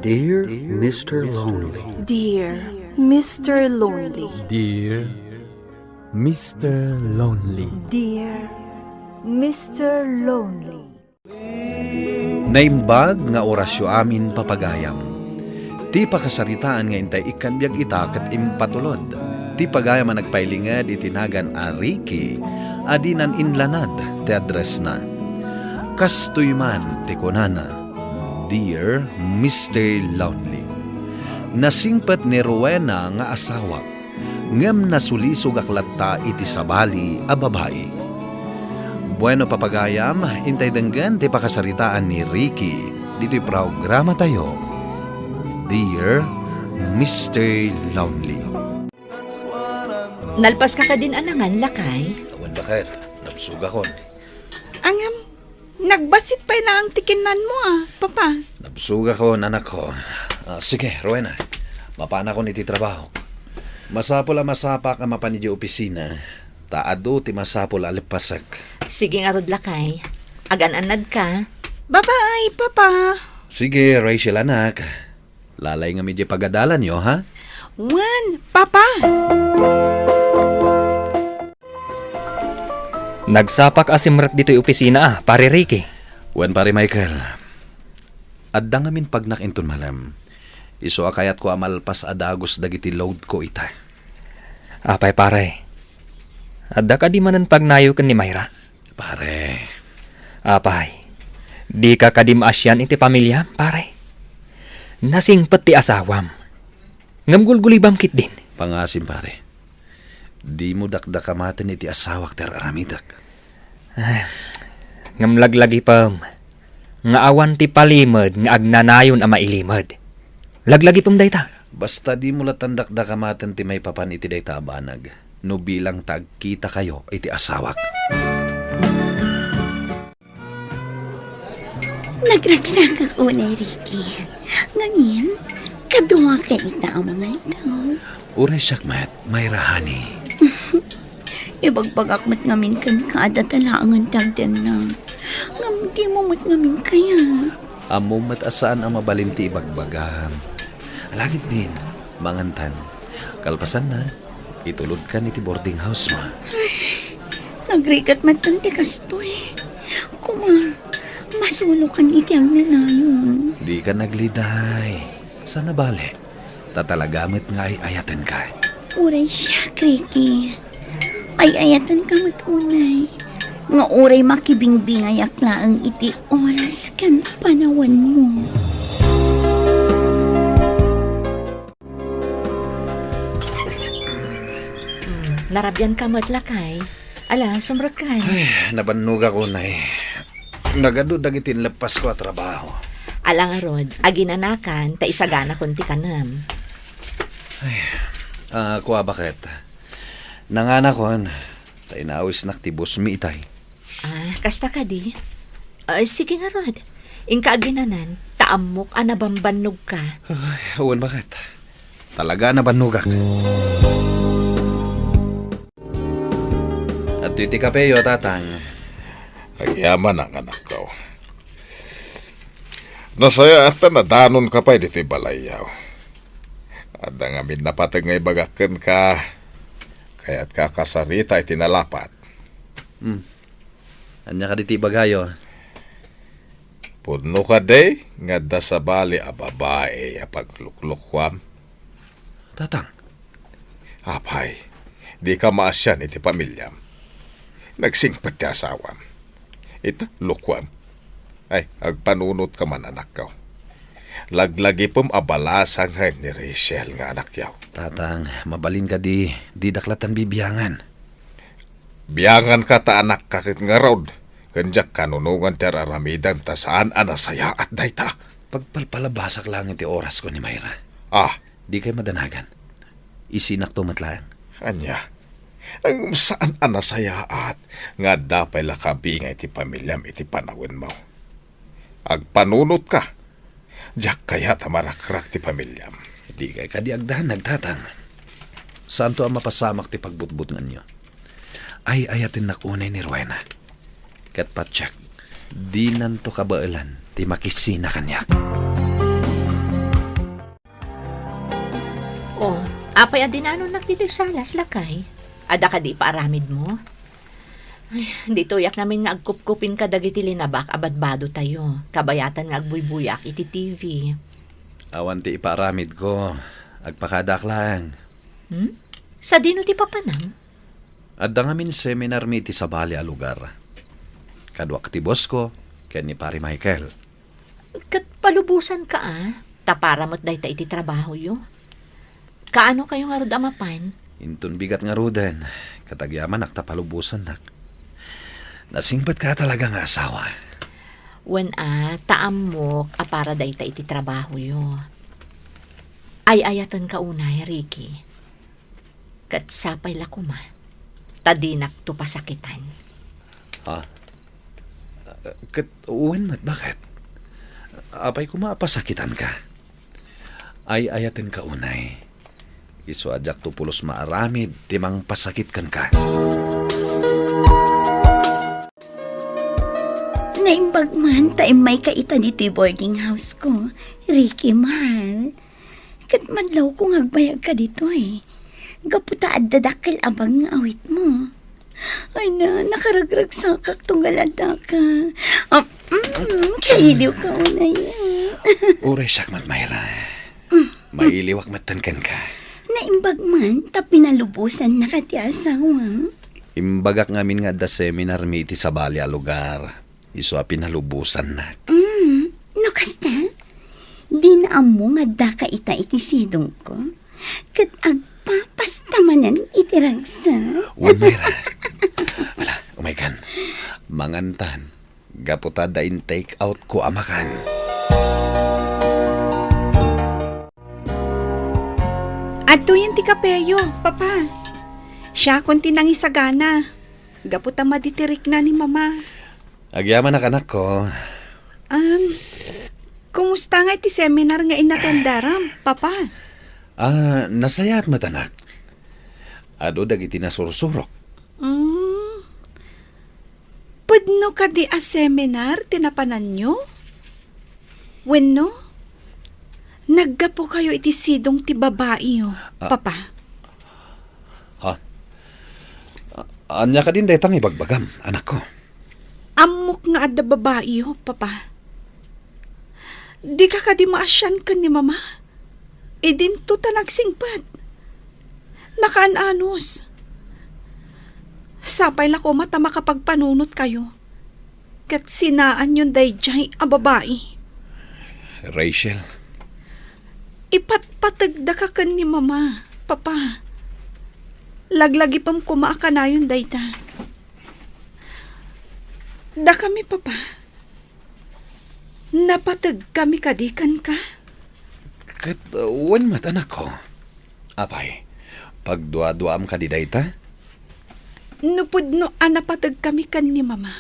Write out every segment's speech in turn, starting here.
Dear Mr. Lonely. Dear Mr. Lonely. Dear Mr. Lonely. Dear Mr. Lonely. Naimbag nga orasyo amin papagayam. Ti pakasaritaan nga intay ikanbyag ita kat impatulod. Ti pagayam ang nagpailingad itinagan a Ricky, adinan inlanad ti address na. Kastoy man ti kunana, Dear Mr. Lonely. Nasingpat ni Rowena nga asawa, ngem nasulisog aklatta iti sabali a babae. Bueno papagayam, intay denggan ti pakasaritaan ni Ricky. Dito'y programa tayo, Dear Mr. Lonely. Nalpas ka din anangan, lakay. Awan bakit? Nabsuga kon. Angam, nagbasit pa na ang tikinan mo papa. Nabsuga kon, anak ko. Sige, Rowena. Mapana ko niti trabaho. Masapol a masapak ang mapanidyo opisina. Taado ti masapol alipasak. Sige nga rod, lakay. Agan-anad ka. Bye-bye, papa. Sige, Rachel anak. Lalay nga medyo pagadalan nyo, ha? Wan, papa. Nagsapak asimret dito'y opisina pare Ricky. Wan pare Michael. Adda ngamin pagnak inton malam. Iso akayat ko amalpas adagos dagiti load ko ita. Apay pare. Adda ka di manan pagnayo ken ni Mayra. Pare. Apay. Di ka kadim asyan iti pamilya, pare. Nasingpet ti asawam. Ngamgulgulibam kit din. Pangasim pare. Di mo dakdakamaten iti asawak ter aramidak. Ngamlaglagi pam. Nga awan ti palimod nga agnanayon a mailimod. Laglagi pam dayta. Basta di mo latandak dakamaten ti may papan iti dayta abanag. No bilang tagkita kayo iti asawak. Nagragsak ako na, Ricky. Ngayon, kaduwa ka ita ang mga ito. Uray sakmat, may rahani. Ibagbagak mat ngamin kan kada talangan tagdan na. Ngam di mo mat ngamin kaya. Amo matasaan ang mabalinti ibagbagam. Alagit din, mangantan. Kalpasan na, itulod ka ni ti boarding house ma. Nagrigat matanti kastoy. Kuma, masunukan iti ang nanayon. Di ka nagliday. Sana bale, tatalagamit nga ay ayatan ka. Uray siya, Ricky. Ay ayatan ka matunay. Nga uray makibingbingay aklaang iti oras kan panawan mo. Narabyan ka mo't, lakay. Ala, sumrot ka. Ay, nabannog ako na eh. Nagado dagitin lepas ko at trabaho. Ala nga rod, aginanakan, ta isagana kunti ka nam. Kuha bakit? Nangana ko, tayo naawis naktibos mi itay. Kasta ka di? Sige nga rod. Ingka aginanan, taamok anabambanog ka. Ay, awan bakit? Talaga nabannog ako. At iti kapeyo, tatang. Nagyaman ang anak ko. Nasaya at nadanon ka pa dito'y balayaw. At ang amin napatag ngay bagakan ka, kaya't kakasarita ay tinalapat. Anya ka diti bagayo. Puno ka day, nga da sa bali a babae a pagluklukwam. Tatang. Apay, di ka maasyan iti pamilyam. Nagsingpat ti asawam. Ita, lukwam. Ay, agpanunot ka man anak ko. Laglagi pom abalasang ni Rachel nga anak yaw. Tatang, mabalin ka di daklatan bibiyangan. Biyangan ka ta anak kakit nga rod. Kanjak kanunungan ti aramidan ta saan anasaya at dayta. Pagpalpalabasak lang iti oras ko ni Mayra. Di kay madanagan. Isinak tumatlaan. Anya, ang saan anasaya at nga dapay lakabingay ti pamilyam iti panawin mo. Agpanunot ka. Diyak kaya tamarakrak ti pamilyam. Di kay kadiagdahan nagtatang. Saan to ang mapasamak ti pagbutbut nga nyo? Ay ayatin nakunay ni Rowena. Kat patsak, di nanto kabailan ti makisina kanyak. Oh, apay adinano nagdidigsalas lakay. Ada ka di paaramid mo? Ay, dito yak namin nga agkup-kupin ka dagiti linabak abadbado tayo. Kabayatan nga agbuybuyak iti TV. Awan ti iparamid ko. Agpakadak lang. Sa dino ti papanam? Adda nga min seminar mi ti sabali a lugar. Kadwak ti boss ko, ken ni pari Michael. Kat palubusan ka tapara mo't day ta iti trabaho yo. Kaano kayo nga rod amapan? Intun bigat nga ruden. Katagyaman nakta palubusan nak. Nasingpat ka talaga nga asawa. When taamok para day ta iti trabaho yo. Ay ayatan ka unay, Ricky. Kat sapay lakuma. Tadinak to pasakitan. Ha? Kat uwan mat bakit? Apay kumapasakitan ka. Ay ayatin ka unay. Isu ajak to pulos maaramid timang pasakit kan ka. Naimbag man, tayo may kaita dito yung boarding house ko. Ricky, mahal. Kat madlaw kong agbayag ka dito Gaputa at dadakil abang nga awit mo. Ay na, nakaragrag sa kaktungalada ka. Kailiw ka unay. Uray sakmat Mayra. Mailiwak matankan ka. Naimbag man, ta pinalubusan na ka ti asawa. Imbagak ngamin nga da seminar mi iti sabali a lugar. Isu a pinalubusan na. No kasta? Di na amo nga da ka ita iti sidong ko. Kat agpapastamanan iti ragsa. Wan Mayra. Wala, umaykan. Mangantan. Gaputa da in take out ko amakan. Adto yan ti kapeyo, papa. Siya kon tinangi sagana. Gaputa maditirik na ni mama. Agyaman nak anak ko. Kumusta nga iti seminar nga inatendaram, papa? Nasayat matanak. Ado dagiti nasursurok. Pudno ka di a seminar tinapanan nyo? Wenno? Naggapo kayo iti sidong ti babae papa. Ha? Anya ka din detang ibagbagam, anak ko. Amok nga adda babae papa. Di ka di maasyan ka ni mama. Idin to ta nagsingpat. Nakaanos. Sapay la ko mata makapagpanunot kayo. Kat sinaan yun dayjay a babae. Rachel. Ipatpatagda ka kan ni mama, papa. Laglagi pam kumaaka na yun dayta. Da kami, papa. Napatag kami kadikan ka. Kat wan mat anak ko. Apay, pagdua-duam ka di dayta? Nupudno napatag kami kan ni mama.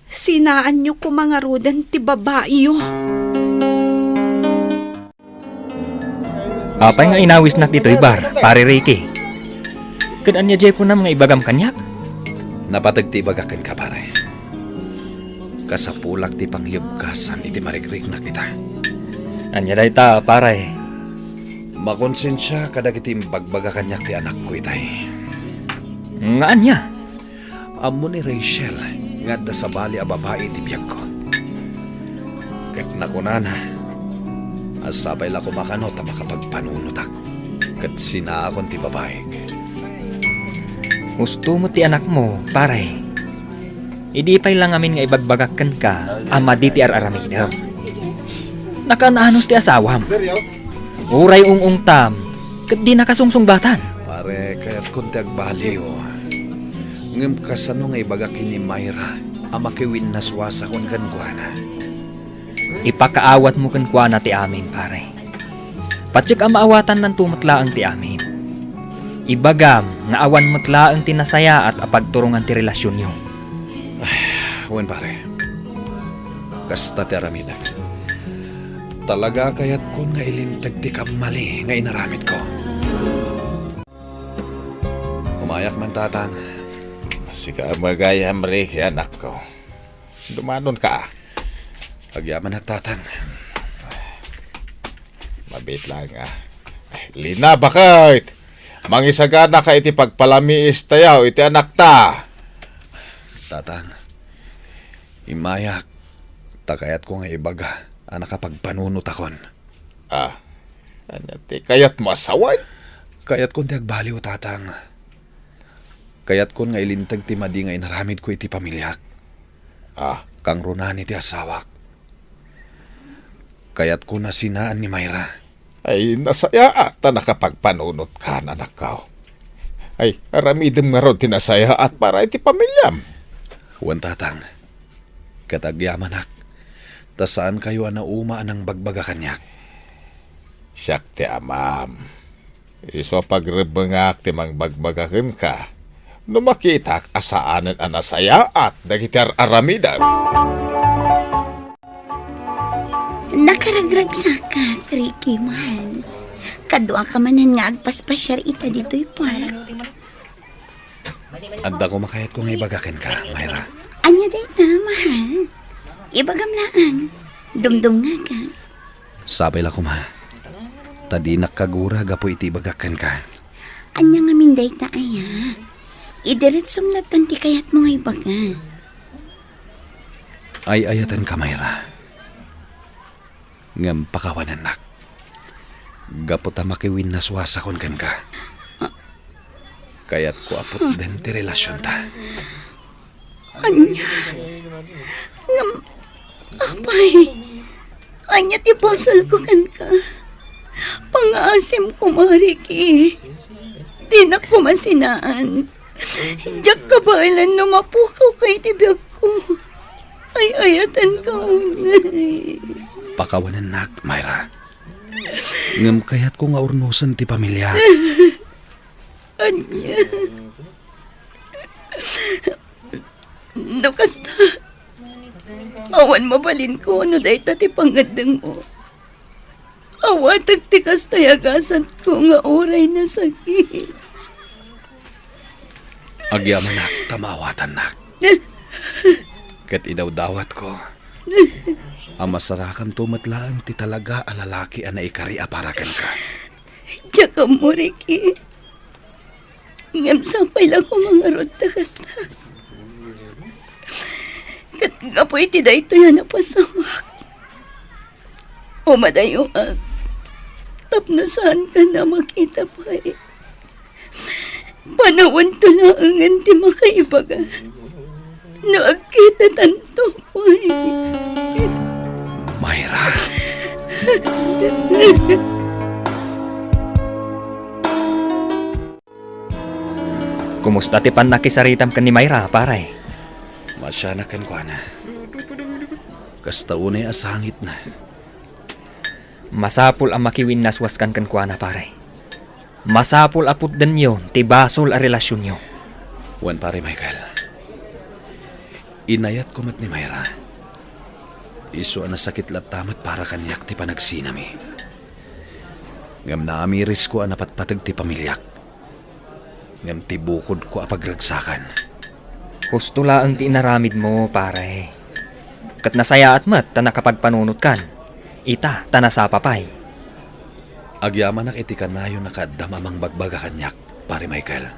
Sinaan nyo kumangarudan ti babae yo. Apay nga inawis nak dito ibar, pare Ricky. Kadaan niya jay po na mga ibagam kanyak. Napatagtibagakan ka pare. Kasapulak ti pangyabgasan iti marikrik na kita. Anya day ta, pare. Makonsensya kadagiti imbagbaga kanyak ti anak ko itay. Nga anya? Amo ni Rachel nga da sa bali a babae ti biyag ko. Kat nakunana, asabay la ko makanot a makapagpanunutak. Kat sinaakon ti babae. Gusto mo ti anak mo, pare. Idi pay lang amin nga ibagbagakan ka, ama di ti araramidaw. Nakananos ti asawam. Uray ung tam, kat di nakasungsung-batan. Pare, kaya't kunti agbaliw. Ngem kasano nga ibagakin ni Mayra, ama kiwin naswasa kon kankwana. Ipakaawat mo kankwana ti amin, pare. Patsik ang maawatan ng tumatlaang ti amin. Ibagam nga awan matlaang tinasaya at apagturungan ti relasyon nyo. Wen pare, kasta ti aramidak. Talaga kayat kun nga ilintag ti kamali nga inaramid ko. Umayak man tatang. Sika magayam Ricky, anak ko. Dumanon ka. Pagyaman at tatang. Mabait lang Lina bakit? Mangisagana ka iti pagpalamiis tayaw iti anak ta. Tatang, imayak, takayat ko nga ibaga, nakapagpanunot akon. Ano ti kayat masaway? Kayat ko ti agbaliw, tatang. Kayat ko nga ilintag ti madi nga inaramid ko iti pamilyak. Kang runani ti asawak. Kayat ko na sinaan ni Mayra. Ay, nasaya ata nakapagpanunot ka na nakaw. Ay, aramidem nga ron tinasaya at para iti pamilyam. Huwan, tatang. Katagyamanak. Ta saan kayo anauma ng bagbaga kanyak? Siyak ti amam. Iso pagrebengak ti mang bagbagaken ka. No makita asaanan anasaya at dagitar aramida. Nakaragrag sa ka, Ricky, mahal. Kadwa ka manan nga agpaspasyar ita dito'y park. Anda ko makayat ko nga ibagakin ka, Mayra. Anya day na, mahal. Ibagam laan. Dumdum nga ka. Sabay la ko, ma. Tadi nakagura gapo iti ibagakan ka. Anya nga minday ta aya. Idiretsong latan ti kayat mo nga ibaga. Ay ayatan ka, Mayra. Ngam pakawanan nak. Gapo ta makiwin na suwasakon kan ka. Kayat ko apot din ti relasyon ta. Anya. Ngam. Apay. Anya ti basol ko kan ka. Pangaasim ko, Mariki. Di na ko masinaan. Diyak kabalan numapukaw kay tibiyag ko. Ay ayatan ka unay. Pakawanan nak, Mayra. Ngam kayat ko nga urnusan ti pamilya. Anya. No kasta. Awan mabalin ko ano dahi ti pangadang mo. Awatag ti kastayagasan ko nga oray na sakit. Agyaman nak, tamawatan nak. Kat idawdawat ko. Ang masarakan tumatlaang ti talaga a lalaki a naikari aparakan ka. Tsaka mo, Ricky. Ngam sampay lang ko mga rod na kasta. Kat gapoy ti da ito yan napasamak. Umadayo ang tapnasan ka na makita pa eh. Panawan tulaangan ti makaibaga. Naagkita tanto pa eh. Mayra. Kumusta ti pan nakisaritam ka ni Mayra, paray? Masyanakan ko na. Kasta unay asangit na. Masapul ang makiwin naswaskan kan kuana, paray. Masapul aput din yun, ti basol a relasyon nyo. Wan pare, Michael. Inayat ko mat ni Mayra. Iso na sakit latamat para kanyak ti panagsinami. Ngam naamiris ko napatpatag ti pamilyak. Ngam ti bukod ko apagragsakan. Husto laang ti inaramid mo, pare. Kat nasaya at mat, ta nakapagpanunot kan. Ita, ta nasapapay. Agyaman iti kanayo nakadamamang bagbaga kanyak, pare Michael.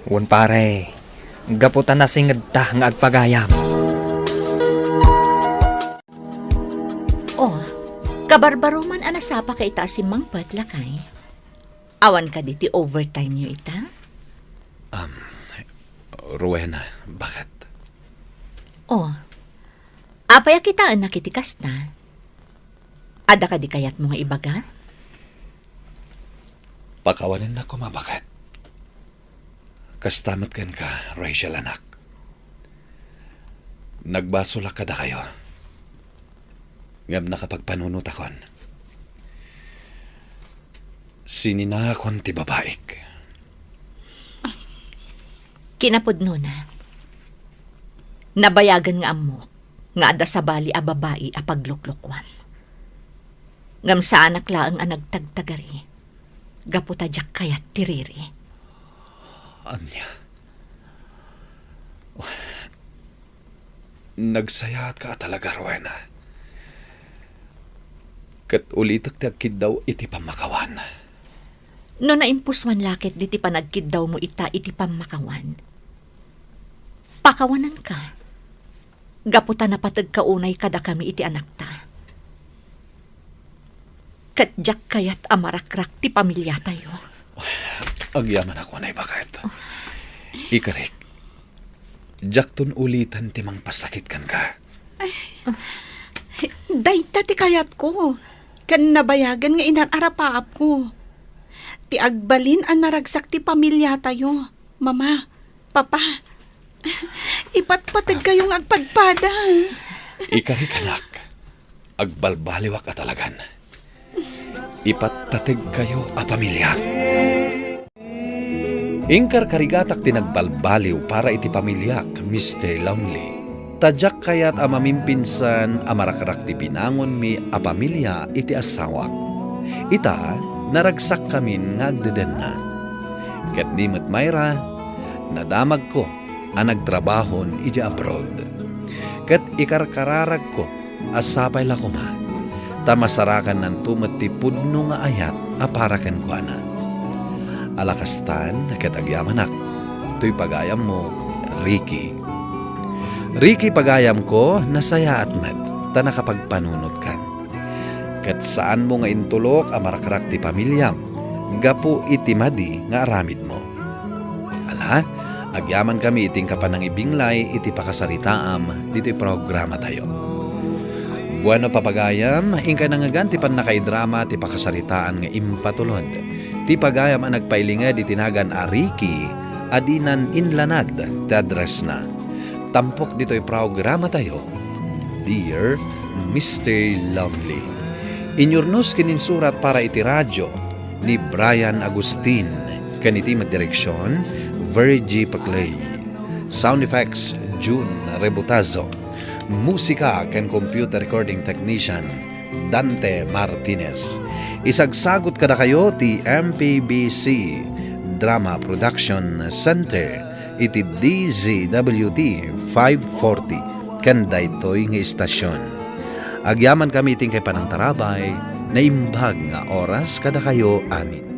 Wan pare, gaputan na singad ta nga agpagayam. Oh, kabarbaro man anasapa ka ita si Mang Patlakay. Awan ka di ti overtime nyo ita? Rowena, bakit? Oh, apaya kitaan nakitikas na. Ada ka di kayat mo nga ibaga? Pakawanin na ko, bakit? Kastamat kan ka, Rachel anak. Nagbasula ka da kayo. Ngam nakapagpanunot akon. Sininakon ti babaik. Kinapod no na. Nabayagan nga amok, nga ada sa bali a babae a pagluklukwan. Ngam sa anak laang a nagtagtagari, gaputa jak kayat tiriri. Anya? Nagsayat ka talaga, Rowena. Kat ulitak ti agkid daw iti pamakawan. No naimpuswan lakit diti panagkid daw mo iti pamakawan. Pakawanan ka. Gaputa na patag kaunay kada kami iti anak ta. Katjak kayat amarakrak ti pamilya tayo. Agyaman ako na bakit. Ikarik, jakton ulitan ti mang pasakit kan ka. Dayta ti kayat ko. Kan nabayagan nga inararapaap ko. Ti agbalin ang naragsak ti pamilya tayo. Mama, papa, ipatpatag kayong agpadpada. Ikarik anak, agbalbaliwak ka talagan. Ipatpatag kayo a pamilya. Ingkar karigatak tinagbalbaliw para iti pamilyak, Mr. Lonely. Tadyak kayat a mamimpinsan a marakrak ti pinangon mi a pamilya iti asawak. Ita, naragsak kamin nga agdeden na. Ket di met mayra, nadamag ko a nagtrabahon iti abroad. Ket ikarkararag ko asapay lakuma. Tamasarakan ng tumet ti pudno nga ayat a paraken ko ana. Alakastan ket agyamanak. Tuy pagayam mo, Ricky. Ricky pagayam ko nasaya at met ta nakapagpanunot kan. Ket saan mo nga intulok a marakrak ti pamilyam, gapu iti madi nga aramid mo. Ala, agyaman kami iting kapanang ibinglay iti pakasaritaam diti programa tayo. Bueno papagayam, ingka nangagan ti pan nakaidrama ti pakasaritaan nga impatulod. Ti pagayam ang nagpailingad itinagan a Ricky, adinan inlanad ti address na. Tampok dito'y programa tayo. Dear Mr. Lonely. Inyurnos kininsurat para iti radyo ni Brian Agustin. Kaniti madireksyon, Virgie Paclay. Sound effects, June Rebutazo. Musika ken computer recording technician, Dante Martinez. Isagsagot kada kayo ti MPBC Drama Production Center iti DZWT 540 ken daytoy nga istasyon. Agyaman kami iting kay panang tarabay na imbag nga oras kada kayo amin.